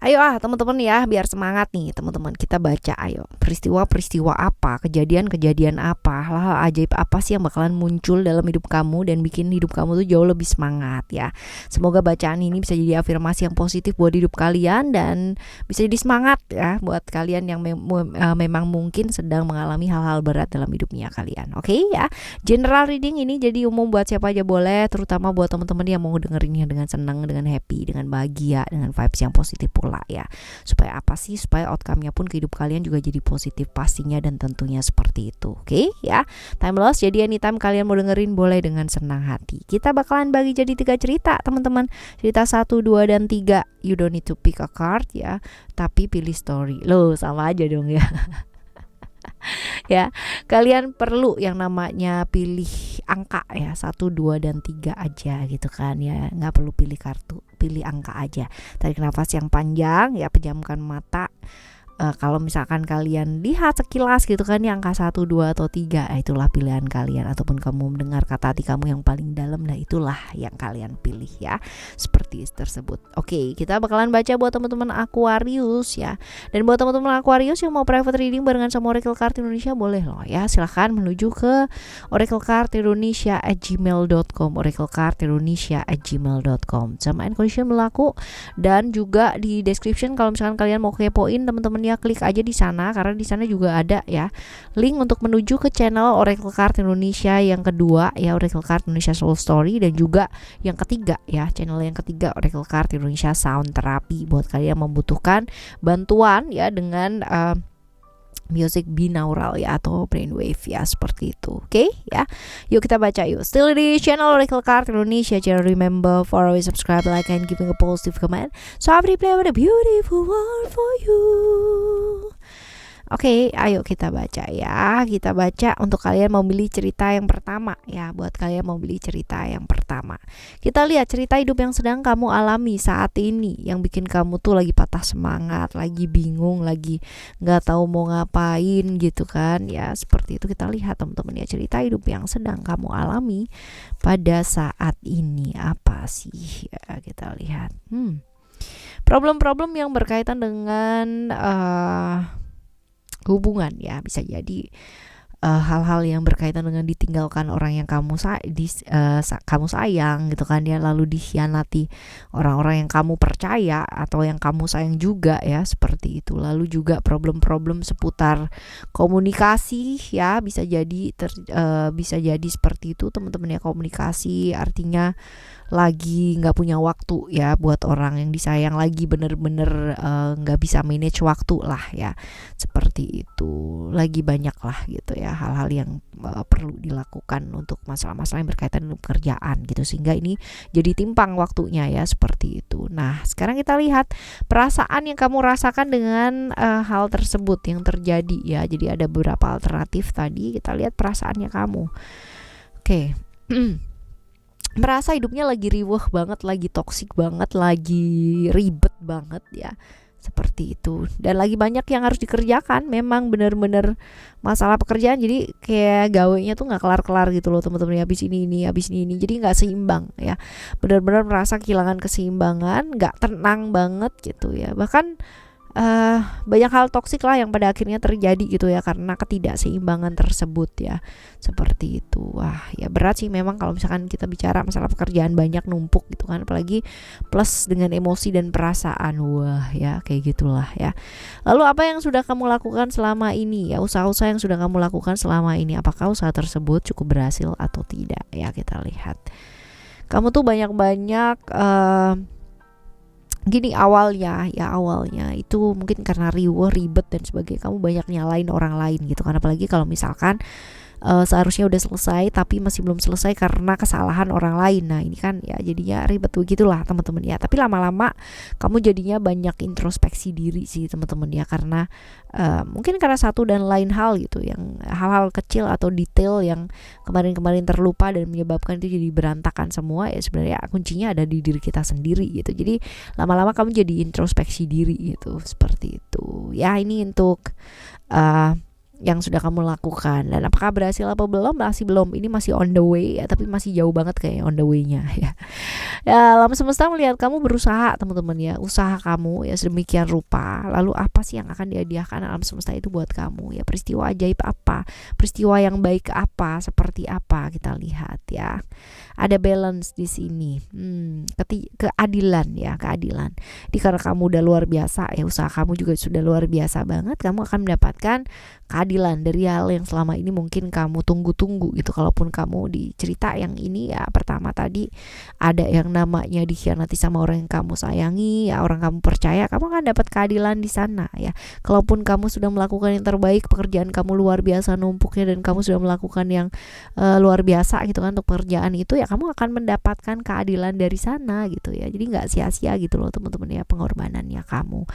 Ayo teman-teman ya, biar semangat nih teman-teman. Kita baca ayo. Peristiwa-peristiwa apa, kejadian-kejadian apa, hal-hal ajaib apa sih yang bakalan muncul dalam hidup kamu dan bikin hidup kamu tuh jauh lebih semangat ya. Semoga bacaan ini bisa jadi afirmasi yang positif buat hidup kalian dan bisa jadi semangat ya buat kalian yang memang mungkin sedang mengalami hal-hal berat dalam hidupnya kalian. Oke ya. General reading ini jadi umum buat siapa aja boleh, terutama buat teman-teman yang mau dengerinnya dengan senang, dengan happy, dengan bahagia, dengan vibes yang positif pula ya. Supaya apa sih? Supaya outcome-nya pun ke hidup kalian juga jadi positif pastinya dan tentunya seperti itu. Oke ya. Timeless, jadi anytime kalian mau dengerin boleh dengan senang hati. Kita bakalan bagi jadi 3 cerita teman-teman. Cerita 1, 2, dan 3. You don't need to pick a card ya, tapi pilih story. Loh, sama aja dong ya. Ya, kalian perlu yang namanya pilih angka ya, 1, 2, dan 3 aja gitu kan ya. Nggak perlu pilih kartu, pilih angka aja. Tarik nafas yang panjang ya, pejamkan mata. Kalau misalkan kalian lihat sekilas gitu kan ya, angka 1, 2, atau 3, itulah pilihan kalian. Ataupun kamu mendengar kata hati kamu yang paling dalam, nah itulah yang kalian pilih ya. Seperti tersebut. Oke, kita bakalan baca buat teman-teman Aquarius ya. Dan buat teman-teman Aquarius yang mau private reading barengan sama Oracle Card Indonesia boleh loh ya. Silahkan menuju ke oraclecardindonesia@gmail.com, oraclecardindonesia@gmail.com. Sama and condition berlaku. Dan juga di description kalau misalkan kalian mau kepoin teman-teman ya, klik aja di sana karena di sana juga ada ya link untuk menuju ke channel Oracle Card Indonesia yang kedua ya, Oracle Card Indonesia Soul Story, dan juga yang ketiga ya, channel yang ketiga Oracle Card Indonesia Sound Therapy buat kalian yang membutuhkan bantuan ya dengan music binaural ya atau brainwave ya, seperti itu. Oke ya. Yuk kita baca yuk. Still di channel Oracle Card Indonesia. Jangan remember for always subscribe, like, and giving a positive comment. So I play with a beautiful world for you. Oke, ayo kita baca ya. Kita baca untuk kalian mau pilih cerita yang pertama ya. Buat kalian mau pilih cerita yang pertama, kita lihat cerita hidup yang sedang kamu alami saat ini, yang bikin kamu tuh lagi patah semangat, lagi bingung, lagi gak tahu mau ngapain gitu kan ya. Seperti itu kita lihat teman-teman ya, cerita hidup yang sedang kamu alami pada saat ini apa sih ya. Kita lihat problem-problem yang berkaitan dengan hubungan ya, bisa jadi hal-hal yang berkaitan dengan ditinggalkan orang yang kamu kamu sayang gitu kan ya, lalu dikhianati orang-orang yang kamu percaya atau yang kamu sayang juga ya, seperti itu. Lalu juga problem-problem seputar komunikasi ya, bisa jadi seperti itu teman-teman ya. Komunikasi artinya lagi nggak punya waktu ya buat orang yang disayang, lagi bener-bener nggak bisa manage waktu lah ya, seperti itu. Lagi banyak lah gitu ya hal-hal yang perlu dilakukan untuk masalah-masalah yang berkaitan dengan pekerjaan gitu, sehingga ini jadi timpang waktunya ya, seperti itu. Nah sekarang kita lihat perasaan yang kamu rasakan dengan hal tersebut yang terjadi ya. Jadi ada beberapa alternatif tadi, kita lihat perasaannya kamu. Oke. Merasa hidupnya lagi riweh banget, lagi toksik banget, lagi ribet banget ya, seperti itu. Dan lagi banyak yang harus dikerjakan, memang bener-bener masalah pekerjaan, jadi kayak gawenya tuh gak kelar-kelar gitu loh teman-teman ya. Habis ini, jadi gak seimbang ya. Bener-bener merasa kehilangan keseimbangan, gak tenang banget gitu ya. Bahkan banyak hal toksik lah yang pada akhirnya terjadi gitu ya, karena ketidakseimbangan tersebut ya, seperti itu. Wah ya berat sih memang kalau misalkan kita bicara masalah pekerjaan banyak numpuk gitu kan, apalagi plus dengan emosi dan perasaan. Wah ya kayak gitulah ya. Lalu apa yang sudah kamu lakukan selama ini ya, usaha-usaha yang sudah kamu lakukan selama ini, apakah usaha tersebut cukup berhasil atau tidak ya. Kita lihat kamu tuh banyak-banyak gini awalnya itu mungkin karena riweh, ribet dan sebagainya, kamu banyak nyalain orang lain gitu kan. Apalagi kalau misalkan seharusnya udah selesai tapi masih belum selesai karena kesalahan orang lain. Nah ini kan ya jadinya ribet begitulah teman-teman ya. Tapi lama-lama kamu jadinya banyak introspeksi diri sih teman-teman ya, karena mungkin karena satu dan lain hal gitu, yang hal-hal kecil atau detail yang kemarin-kemarin terlupa dan menyebabkan itu jadi berantakan semua ya. Sebenarnya kuncinya ada di diri kita sendiri gitu. Jadi lama-lama kamu jadi introspeksi diri gitu, seperti itu ya. Ini untuk yang sudah kamu lakukan. Dan apakah berhasil apa belum? Masih belum. Ini masih on the way ya, tapi masih jauh banget kayak on the way-nya ya. Ya, alam semesta melihat kamu berusaha, teman-teman ya. Usaha kamu ya sedemikian rupa. Lalu apa sih yang akan dihadiahkan alam semesta itu buat kamu? Ya, peristiwa ajaib apa? Peristiwa yang baik apa? Seperti apa? Kita lihat ya. Ada balance di sini. Keadilan ya, keadilan. Jadi karena kamu udah luar biasa ya, usaha kamu juga sudah luar biasa banget, kamu akan mendapatkan keadilan dari hal yang selama ini mungkin kamu tunggu-tunggu gitu. Kalaupun kamu di cerita yang ini ya, pertama tadi ada yang namanya dikhianati sama orang yang kamu sayangi ya, orang kamu percaya, kamu akan dapat keadilan di sana ya. Kalaupun kamu sudah melakukan yang terbaik, pekerjaan kamu luar biasa numpuknya, dan kamu sudah melakukan yang luar biasa gitu kan untuk pekerjaan itu ya, kamu akan mendapatkan keadilan dari sana gitu ya. Jadi nggak sia-sia gitu loh teman-teman ya, pengorbanannya kamu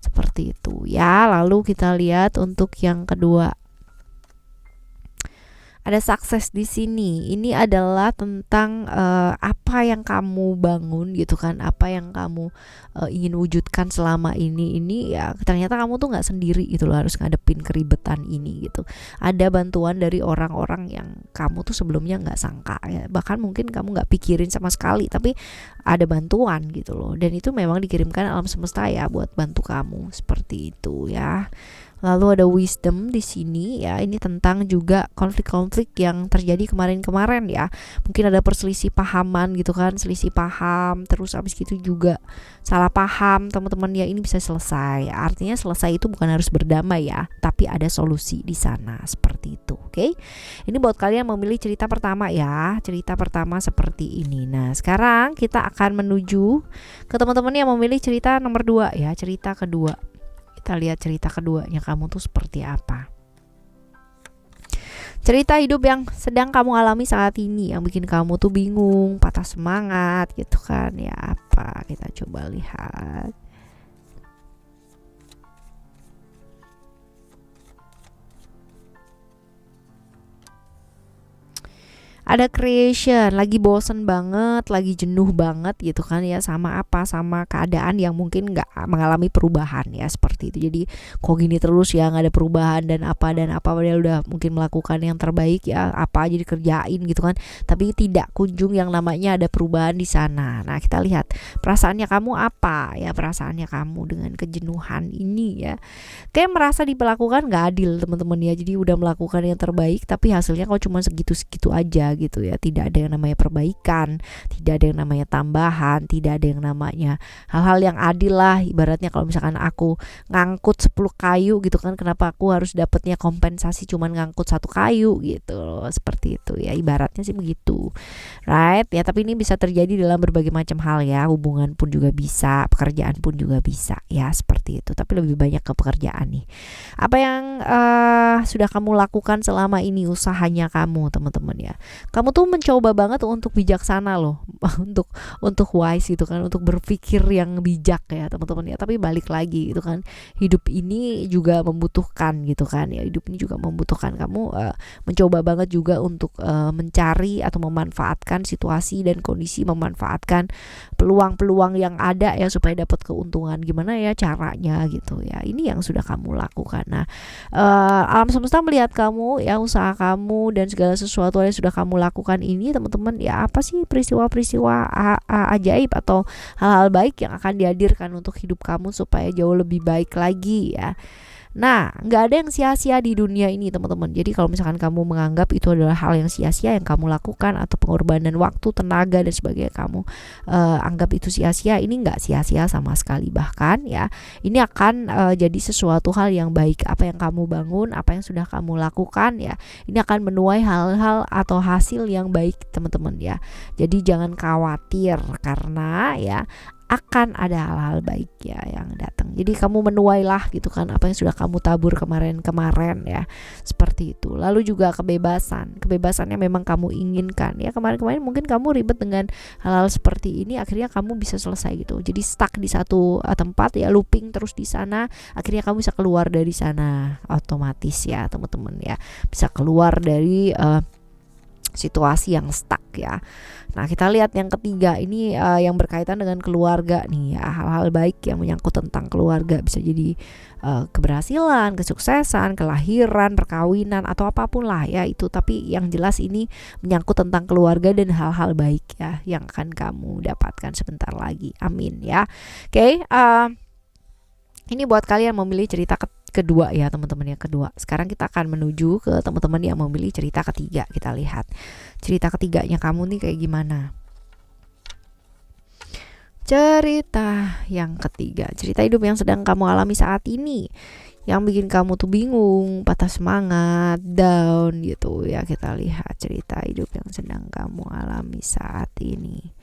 seperti itu ya. Lalu kita lihat untuk yang kedua, ada sukses di sini. Ini adalah tentang apa yang kamu bangun gitu kan, apa yang kamu ingin wujudkan selama ini ya, ternyata kamu tuh nggak sendiri gitu loh, harus ngadepin keribetan ini gitu. Ada bantuan dari orang-orang yang kamu tuh sebelumnya nggak sangka ya, bahkan mungkin kamu nggak pikirin sama sekali, tapi ada bantuan gitu loh, dan itu memang dikirimkan alam semesta ya buat bantu kamu seperti itu ya. Lalu ada wisdom di sini ya, ini tentang juga konflik-konflik yang terjadi kemarin-kemarin ya. Mungkin ada perselisih pahaman gitu kan, selisih paham, terus abis gitu juga salah paham teman-teman ya, ini bisa selesai. Artinya selesai itu bukan harus berdamai ya, tapi ada solusi di sana seperti itu. Oke. Ini buat kalian yang memilih cerita pertama ya, cerita pertama seperti ini. Nah, sekarang kita akan menuju ke teman-teman yang memilih cerita nomor 2 ya, cerita kedua. Kita lihat cerita keduanya kamu tuh seperti apa. Cerita hidup yang sedang kamu alami saat ini, yang bikin kamu tuh bingung, patah semangat gitu kan ya, apa? Kita coba lihat. Ada creation, lagi bosen banget, lagi jenuh banget gitu kan ya, sama apa, sama keadaan yang mungkin nggak mengalami perubahan ya, seperti itu. Jadi kok gini terus ya, nggak ada perubahan dan apa padahal udah mungkin melakukan yang terbaik ya, apa aja dikerjain gitu kan, tapi tidak kunjung yang namanya ada perubahan di sana. Nah, kita lihat perasaannya kamu apa ya, perasaannya kamu dengan kejenuhan ini ya, kayak merasa diperlakukan nggak adil teman-teman ya. Jadi udah melakukan yang terbaik tapi hasilnya kok cuma segitu-segitu aja gitu ya, tidak ada yang namanya perbaikan, tidak ada yang namanya tambahan, tidak ada yang namanya hal-hal yang adil lah. Ibaratnya kalau misalkan aku ngangkut 10 kayu gitu kan, kenapa aku harus dapatnya kompensasi cuman ngangkut 1 kayu gitu loh, seperti itu ya, ibaratnya sih begitu, right ya. Tapi ini bisa terjadi dalam berbagai macam hal ya, hubungan pun juga bisa, pekerjaan pun juga bisa ya, seperti itu. Tapi lebih banyak ke pekerjaan nih. Apa yang sudah kamu lakukan selama ini, usahanya kamu teman-teman ya, kamu tuh mencoba banget untuk bijaksana loh, untuk wise gitu kan, untuk berpikir yang bijak ya teman-teman ya. Tapi balik lagi gitu kan, hidup ini juga membutuhkan gitu kan ya, hidup ini juga membutuhkan kamu mencoba banget juga untuk mencari atau memanfaatkan situasi dan kondisi, memanfaatkan peluang-peluang yang ada ya, supaya dapat keuntungan. Gimana ya caranya gitu ya, ini yang sudah kamu lakukan. Nah, alam semesta melihat kamu ya, usaha kamu dan segala sesuatu yang sudah kamu lakukan ini teman-teman ya, apa sih peristiwa-peristiwa ajaib atau hal-hal baik yang akan dihadirkan untuk hidup kamu supaya jauh lebih baik lagi ya. Nah, nggak ada yang sia-sia di dunia ini teman-teman. Jadi kalau misalkan kamu menganggap itu adalah hal yang sia-sia yang kamu lakukan, atau pengorbanan waktu, tenaga dan sebagainya, kamu anggap itu sia-sia, ini nggak sia-sia sama sekali. Bahkan ya, ini akan jadi sesuatu hal yang baik. Apa yang kamu bangun, apa yang sudah kamu lakukan ya, ini akan menuai hal-hal atau hasil yang baik teman-teman ya. Jadi jangan khawatir, karena ya akan ada hal-hal baik ya yang datang. Jadi kamu menuailah gitu kan apa yang sudah kamu tabur kemarin-kemarin ya, seperti itu. Lalu juga kebebasannya memang kamu inginkan ya. Kemarin-kemarin mungkin kamu ribet dengan hal-hal seperti ini, akhirnya kamu bisa selesai gitu. Jadi stuck di satu tempat ya, looping terus di sana, akhirnya kamu bisa keluar dari sana otomatis ya teman-teman ya, bisa keluar dari situasi yang stuck ya. Nah, kita lihat yang ketiga ini yang berkaitan dengan keluarga nih ya. Hal-hal baik yang menyangkut tentang keluarga bisa jadi keberhasilan, kesuksesan, kelahiran, perkawinan atau apapun lah ya itu. Tapi yang jelas ini menyangkut tentang keluarga dan hal-hal baik ya yang akan kamu dapatkan sebentar lagi. Amin ya. Oke, ini buat kalian memilih cerita kedua ya teman-teman, yang kedua. Sekarang kita akan menuju ke teman-teman yang memilih cerita ketiga. Kita lihat cerita ketiganya kamu nih kayak gimana. Cerita yang ketiga, cerita hidup yang sedang kamu alami saat ini, yang bikin kamu tuh bingung, patah semangat, down gitu ya. Kita lihat cerita hidup yang sedang kamu alami saat ini.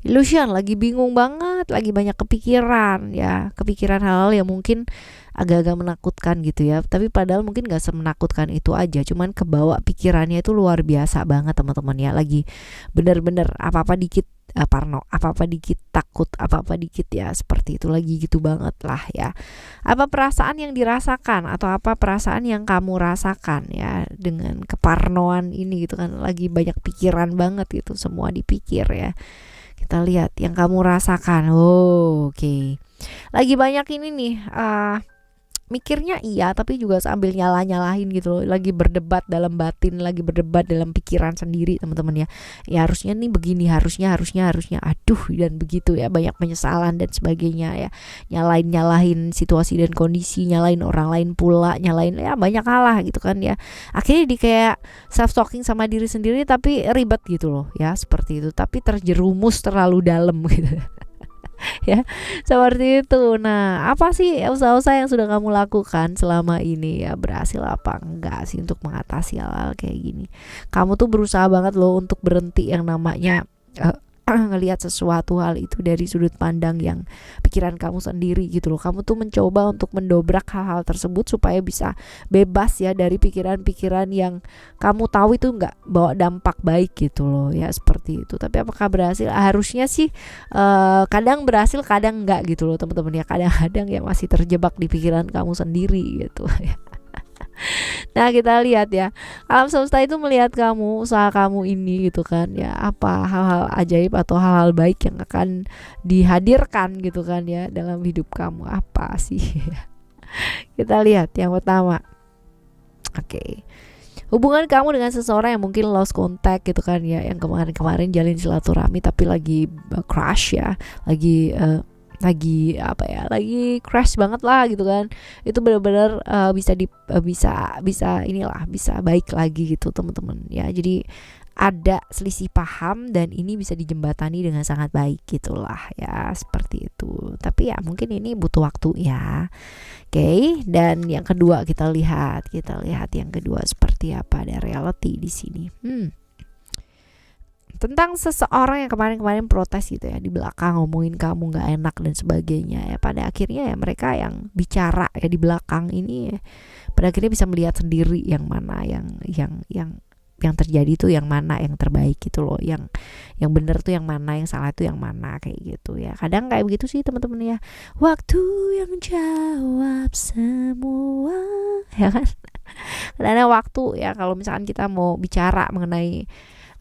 Illusion lagi bingung banget, lagi banyak kepikiran ya, kepikiran hal-hal yang mungkin agak-agak menakutkan gitu ya. Tapi padahal mungkin gak semenakutkan itu aja, cuman kebawa pikirannya itu luar biasa banget teman-teman ya. Lagi bener-bener apa-apa dikit parno, apa-apa dikit takut, apa-apa dikit ya seperti itu, lagi gitu banget lah ya. Apa perasaan yang dirasakan atau apa perasaan yang kamu rasakan ya dengan keparnoan ini gitu kan, lagi banyak pikiran banget gitu, semua dipikir ya. Kita lihat yang kamu rasakan. Oke. Lagi banyak ini nih mikirnya iya tapi juga sambil nyalah-nyalahin gitu loh. Lagi berdebat dalam batin, lagi berdebat dalam pikiran sendiri teman-teman ya. Ya harusnya nih begini, harusnya aduh dan begitu ya, banyak penyesalan dan sebagainya ya. Nyalahin situasi dan kondisi, nyalahin orang lain pula, nyalain ya banyak hal lah gitu kan ya. Akhirnya di kayak self talking sama diri sendiri tapi ribet gitu loh ya, seperti itu. Tapi terjerumus terlalu dalam gitu. Ya seperti itu. Nah, apa sih usaha-usaha yang sudah kamu lakukan selama ini ya, berhasil apa enggak sih untuk mengatasi hal-hal kayak gini? Kamu tuh berusaha banget loh untuk berhenti yang namanya ngelihat sesuatu hal itu dari sudut pandang yang pikiran kamu sendiri gitu loh. Kamu tuh mencoba untuk mendobrak hal-hal tersebut supaya bisa bebas ya dari pikiran-pikiran yang kamu tahu itu nggak bawa dampak baik gitu loh ya, seperti itu. Tapi apakah berhasil? Harusnya sih kadang berhasil kadang enggak gitu loh teman-teman ya. Kadang-kadang ya masih terjebak di pikiran kamu sendiri gitu ya. Nah, kita lihat ya, alam semesta itu melihat kamu, usaha kamu ini gitu kan ya, apa hal-hal ajaib atau hal-hal baik yang akan dihadirkan gitu kan ya dalam hidup kamu, apa sih? Kita lihat yang pertama. Oke. Hubungan kamu dengan seseorang yang mungkin lost contact gitu kan ya, yang kemarin-kemarin jalin silaturahmi tapi lagi crush ya, lagi apa ya, lagi crash banget lah gitu kan. Itu benar-benar bisa inilah, bisa baik lagi gitu teman-teman ya. Jadi ada selisih paham dan ini bisa dijembatani dengan sangat baik gitulah ya, seperti itu. Tapi ya mungkin ini butuh waktu ya. Oke, dan yang kedua kita lihat yang kedua seperti apa ada reality di sini. Tentang seseorang yang kemarin-kemarin protes gitu ya, di belakang ngomongin kamu nggak enak dan sebagainya ya. Pada akhirnya ya mereka yang bicara ya di belakang ini ya, pada akhirnya bisa melihat sendiri yang mana yang terjadi tuh yang mana yang terbaik gitu loh, yang benar tuh yang mana, yang salah tuh yang mana, kayak gitu ya. Kadang kayak begitu sih teman-teman ya. Waktu yang jawab semua ya kan. Karena waktu ya, kalau misalkan kita mau bicara mengenai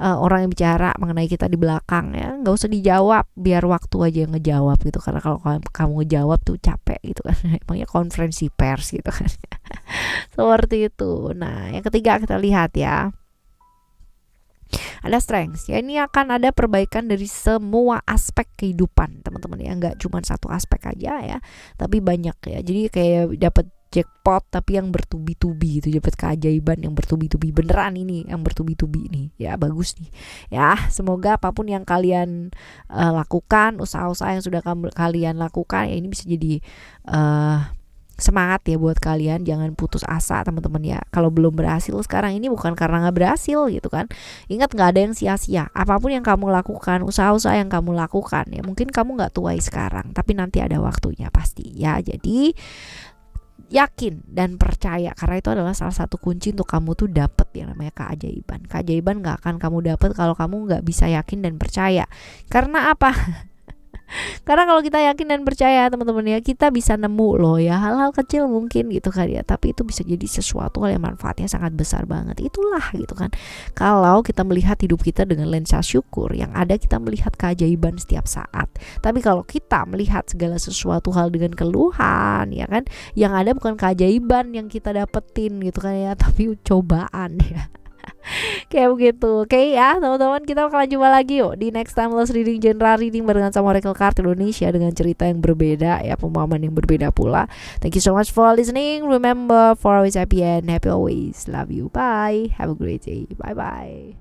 orang yang bicara mengenai kita di belakang ya, nggak usah dijawab, biar waktu aja yang ngejawab gitu. Karena kalau kamu ngejawab tuh capek gitu kan. Emangnya konferensi pers gitu kan. Seperti itu. Nah, yang ketiga kita lihat ya, ada strengths ya, ini akan ada perbaikan dari semua aspek kehidupan teman-teman ya, nggak cuma satu aspek aja ya, tapi banyak ya. Jadi kayak dapat jackpot tapi yang bertubi-tubi itu, dapat keajaiban yang bertubi-tubi beneran, ini yang bertubi-tubi nih ya, bagus nih ya. Semoga apapun yang kalian lakukan, usaha-usaha yang sudah kalian lakukan ya, ini bisa jadi semangat ya buat kalian. Jangan putus asa teman-teman ya. Kalau belum berhasil sekarang ini bukan karena nggak berhasil gitu kan. Ingat, nggak ada yang sia-sia. Apapun yang kamu lakukan, usaha-usaha yang kamu lakukan ya, mungkin kamu nggak tuai sekarang, tapi nanti ada waktunya pasti ya. Jadi yakin dan percaya, karena itu adalah salah satu kunci untuk kamu tuh dapet yang namanya keajaiban. Keajaiban nggak akan kamu dapet kalau kamu nggak bisa yakin dan percaya. Karena apa? Karena kalau kita yakin dan percaya teman-teman ya, kita bisa nemu loh ya hal-hal kecil mungkin gitu kan ya, tapi itu bisa jadi sesuatu hal yang manfaatnya sangat besar banget. Itulah gitu kan, kalau kita melihat hidup kita dengan lensa syukur, yang ada kita melihat keajaiban setiap saat. Tapi kalau kita melihat segala sesuatu hal dengan keluhan ya kan, yang ada bukan keajaiban yang kita dapetin gitu kan ya, tapi cobaan ya. Kayak begitu. Oke ya teman-teman, kita bakalan jumpa lagi yuk di next timeless reading, general reading barengan sama Oracle Card Indonesia dengan cerita yang berbeda ya, pemahaman yang berbeda pula. Thank you so much for listening. Remember, for always happy and happy always. Love you. Bye. Have a great day. Bye bye.